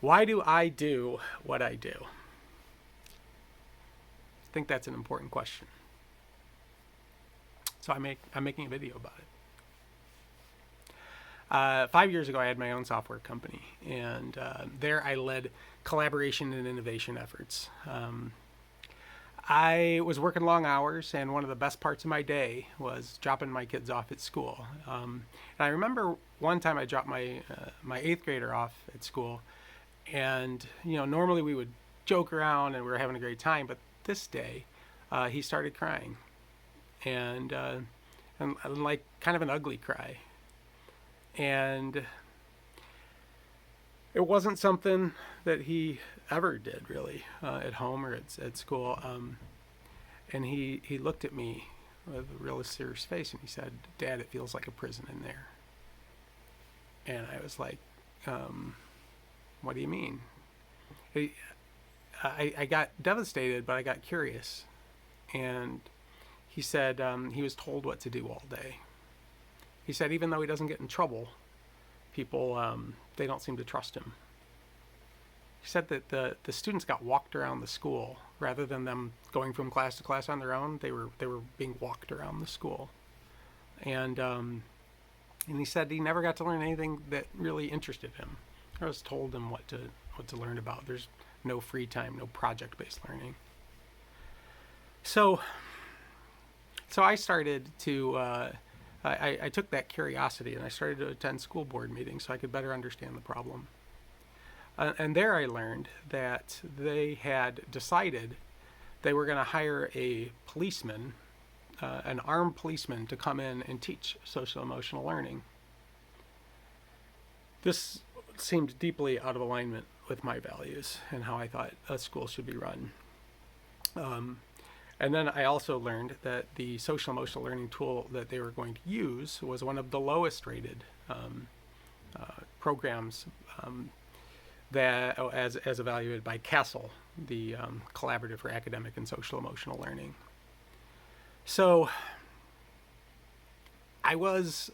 Why do I do what I do? I think that's an important question. So I'm making a video about it. 5 years ago, I had my own software company, and there I led collaboration and innovation efforts. I was working long hours, and one of the best parts of my day was dropping my kids off at school. And I remember one time I dropped my eighth grader off at school, and normally we would joke around and we were having a great time, but this day he started crying, and like kind of an ugly cry, and it wasn't something that he ever did really at home or at school. And he looked at me with a real serious face and he said, "Dad, it feels like a prison in there." And I was like, "What do you mean?" I got devastated, but I got curious. And he said he was told what to do all day. He said even though he doesn't get in trouble, people, they don't seem to trust him. He said that the students got walked around the school rather than them going from class to class on their own. They were being walked around the school, and he said he never got to learn anything that really interested him. I was told him what to learn about. There's no free time, no project-based learning. So I started to. I took that curiosity and I started to attend school board meetings so I could better understand the problem. And there I learned that they had decided they were going to hire a policeman, an armed policeman, to come in and teach social emotional learning. This seemed deeply out of alignment with my values and how I thought a school should be run. And then I also learned that the social emotional learning tool that they were going to use was one of the lowest rated programs that, as evaluated by CASEL, the Collaborative for Academic and Social Emotional Learning. So I was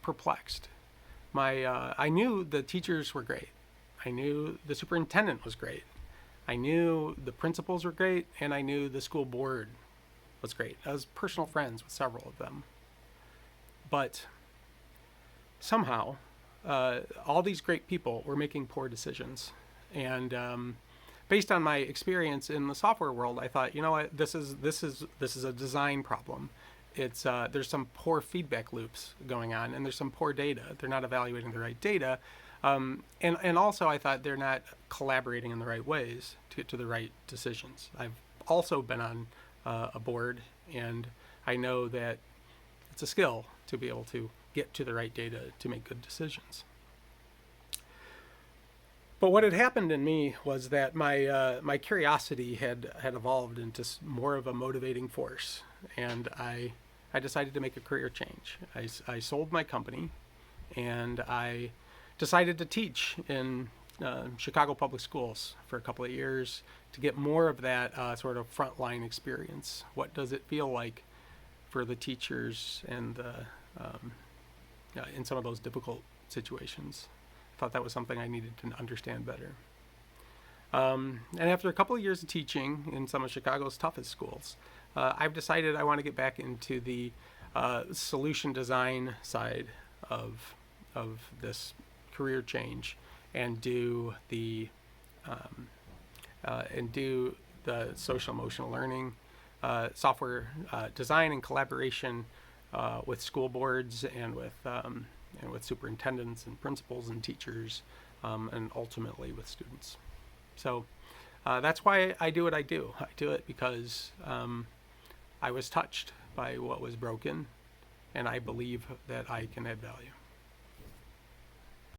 perplexed. I knew the teachers were great. I knew the superintendent was great. I knew the principals were great, and I knew the school board was great. I was personal friends with several of them. But somehow, all these great people were making poor decisions. And based on my experience in the software world, I thought, you know what, this is a design problem. It's there's some poor feedback loops going on, and there's some poor data. They're not evaluating the right data. And also I thought they're not collaborating in the right ways to get to the right decisions. I've also been on a board, and I know that it's a skill to be able to get to the right data to make good decisions. But what had happened in me was that my curiosity had evolved into more of a motivating force, and I decided to make a career change. I sold my company, and I decided to teach in Chicago Public Schools for a couple of years to get more of that sort of frontline experience. What does it feel like for the teachers and in some of those difficult situations? I thought that was something I needed to understand better. And after a couple of years of teaching in some of Chicago's toughest schools, I've decided I want to get back into the solution design side of this career change and do the social emotional learning software design and collaboration with school boards and with superintendents and principals and teachers, and ultimately with students. So that's why I do what I do. I do it because I was touched by what was broken, and I believe that I can add value.